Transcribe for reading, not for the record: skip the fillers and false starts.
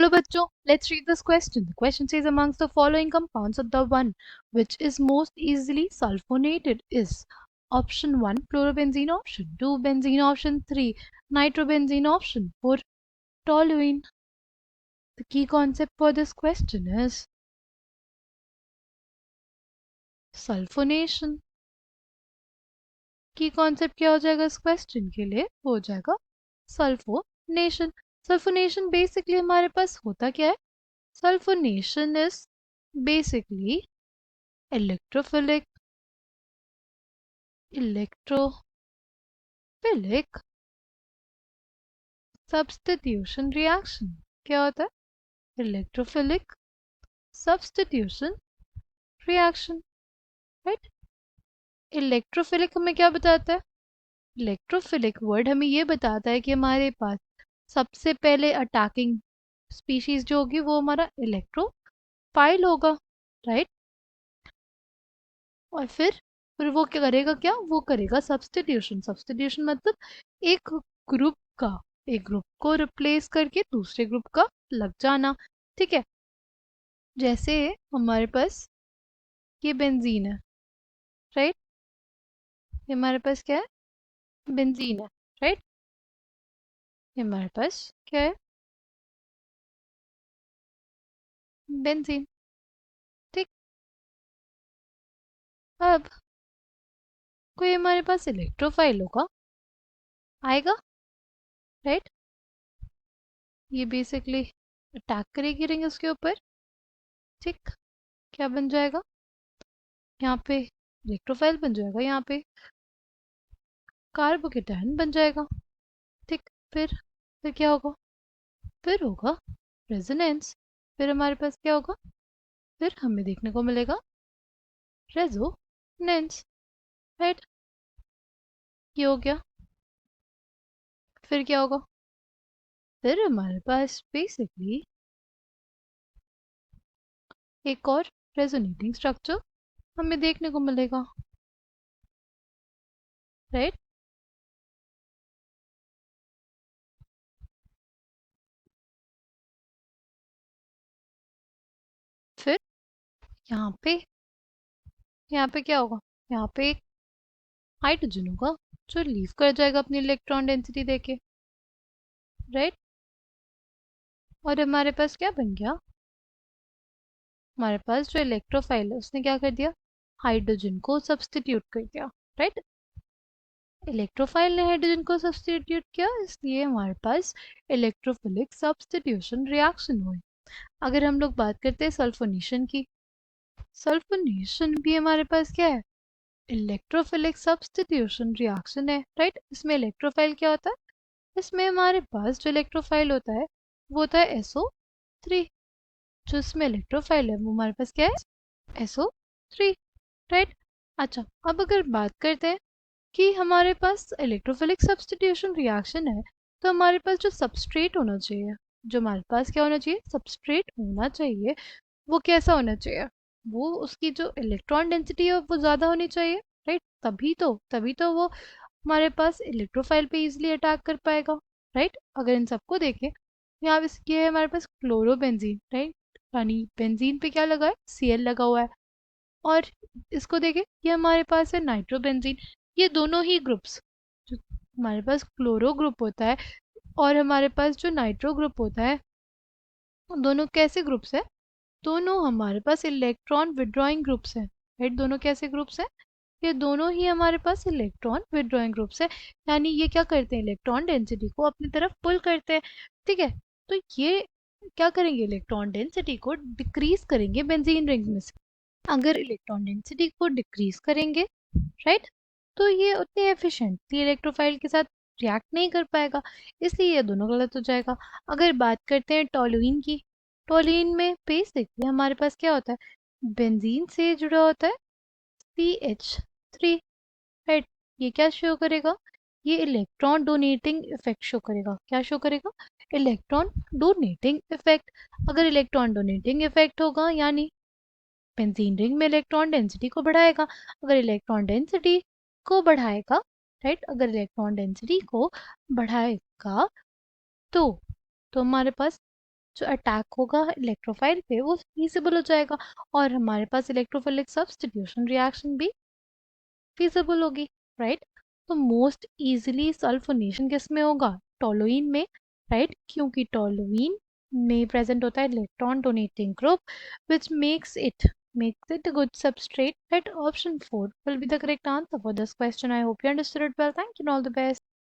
Hello bachcho, let's read this question. The question says amongst the following compounds of the one which is most easily sulfonated is option 1 chlorobenzene, option 2 benzene, option 3 nitrobenzene, option 4 toluene. The key concept for this question is sulfonation. की concept क्या हो जाएगा इस question के लिए? वो हो जाएगा सल्फोनेशन. सल्फोनेशन बेसिकली हमारे पास होता क्या है? Sulphonation is basically electrophilic substitution reaction. क्या होता है? Electrophilic substitution reaction. Right. Electrophilic हमें क्या बताता है? इलेक्ट्रोफिलिक वर्ड हमें ये बताता है कि हमारे पास सबसे पहले अटैकिंग स्पीशीज जो होगी वो हमारा इलेक्ट्रोफाइल होगा. राइट. और फिर वो क्या करेगा? क्या वो करेगा? सब्स्टिट्यूशन. सब्स्टिट्यूशन मतलब एक ग्रुप का एक ग्रुप को रिप्लेस करके दूसरे ग्रुप का लग जाना. ठीक है. जैसे हमारे पास ये बेंजीन है. राइट. ये हमारे पास क्या है? बेंजीन है. राइट. ये हमारे पास क्या है? बेंजीन. ठीक. अब कोई हमारे पास इलेक्ट्रोफाइल होगा, आएगा. राइट. ये बेसिकली अटैक करेगी रिंग उसके ऊपर. ठीक. क्या बन जाएगा? यहाँ पे इलेक्ट्रोफाइल बन जाएगा, यहाँ पे कार्बोकेटायन बन जाएगा. ठीक. फिर क्या होगा? फिर होगा रेजोनेंस. फिर हमारे पास क्या होगा? फिर हमें देखने को मिलेगा रेजोनेंस. राइट. ये हो गया. फिर क्या होगा? फिर हमारे पास बेसिकली एक और रेजोनेटिंग स्ट्रक्चर हमें देखने को मिलेगा. राइट. फिर यहाँ पे क्या होगा? यहाँ पे एक हाइड्रोजन होगा जो लीव कर जाएगा अपनी इलेक्ट्रॉन डेंसिटी देके. राइट. और हमारे पास क्या बन गया? हमारे पास जो इलेक्ट्रोफाइल है उसने क्या कर दिया? हाइड्रोजन को सब्स्टिट्यूट कर दिया. राइट. इलेक्ट्रोफाइल ने हाइड्रोजन को सब्स्टिट्यूट किया, इसलिए हमारे पास इलेक्ट्रोफिलिक सब्स्टिट्यूशन रिएक्शन हुई. अगर हम लोग बात करते हैं सल्फोनेशन की, सल्फोनेशन भी हमारे पास क्या है? इलेक्ट्रोफिलिक सब्स्टिट्यूशन रिएक्शन है. राइट. इसमें इलेक्ट्रोफाइल क्या होता है? इसमें हमारे पास जो इलेक्ट्रोफाइल होता है वो होता है SO3. जो इसमें इलेक्ट्रोफाइल है वो हमारे पास क्या है? SO3. राइट. अच्छा, अब अगर बात करते हैं कि हमारे पास इलेक्ट्रोफिलिक सब्स्टिट्यूशन रिएक्शन है, तो हमारे पास जो सबस्ट्रेट होना चाहिए, जो हमारे पास क्या होना चाहिए? सबस्ट्रेट होना चाहिए. वो कैसा होना चाहिए? वो उसकी जो इलेक्ट्रॉन डेंसिटी है वो ज़्यादा होनी चाहिए. राइट. तभी तो वो हमारे पास इलेक्ट्रोफाइल पे इजीली अटैक कर पाएगा. राइट. अगर इन सबको देखें, यहाँ पे ये है हमारे पास क्लोरोबेंजीन. राइट. यानी बेंजीन पे क्या लगा है? Cl लगा हुआ है. और इसको देखें, ये हमारे पास है नाइट्रोबेंजीन. ये दोनों ही ग्रुप्स, जो हमारे पास क्लोरो ग्रुप होता है और हमारे पास जो नाइट्रो ग्रुप होता है, दोनों कैसे ग्रुप्स है? दोनों हमारे पास इलेक्ट्रॉन विड्रॉइंग ग्रुप्स हैं. राइट. दोनों कैसे ग्रुप्स हैं? ये दोनों ही हमारे पास इलेक्ट्रॉन विड्रॉइंग ग्रुप्स है. यानी ये क्या करते हैं? इलेक्ट्रॉन डेंसिटी को अपनी तरफ पुल करते हैं. ठीक है. तो ये क्या करेंगे? इलेक्ट्रॉन डेंसिटी को डिक्रीज करेंगे बेंजीन रिंग में से. अगर इलेक्ट्रॉन डेंसिटी को डिक्रीज करेंगे, राइट, तो ये उतनी एफिशिएंटली इलेक्ट्रोफाइल के साथ रिएक्ट नहीं कर पाएगा. इसलिए ये दोनों गलत हो जाएगा. अगर बात करते हैं टोलुइन की, टोलुइन में बेसिकली हमारे पास क्या होता है? बेंजीन से जुड़ा होता है CH3. राइट. ये क्या शो करेगा? ये इलेक्ट्रॉन डोनेटिंग इफेक्ट शो करेगा. क्या शो करेगा? Electron donating effect. अगर इलेक्ट्रॉन डोनेटिंग इफेक्ट होगा यानी बेंजीन रिंग में इलेक्ट्रॉन डेंसिटी को बढ़ाएगा. अगर इलेक्ट्रॉन डेंसिटी को बढ़ाएगा, राइट, अगर इलेक्ट्रॉन डेंसिटी को बढ़ाएगा तो तो हमारे पास जो अटैक होगा इलेक्ट्रोफाइल पे वो फीसिबल हो जाएगा और हमारे पास इलेक्ट्रोफिलिक सब्स्टिट्यूशन रिएक्शन भी फीसिबल होगी, राइट। तो मोस्ट इजीली सल्फोनेशन किस में होगा, टोलुइन में, राइट, क्योंकि टोलुइन में प्रेजेंट होता है electron donating group which makes it a good substrate, right? Option 4 will be the correct answer for this question. I hope you understood it well. Thank you and all the best.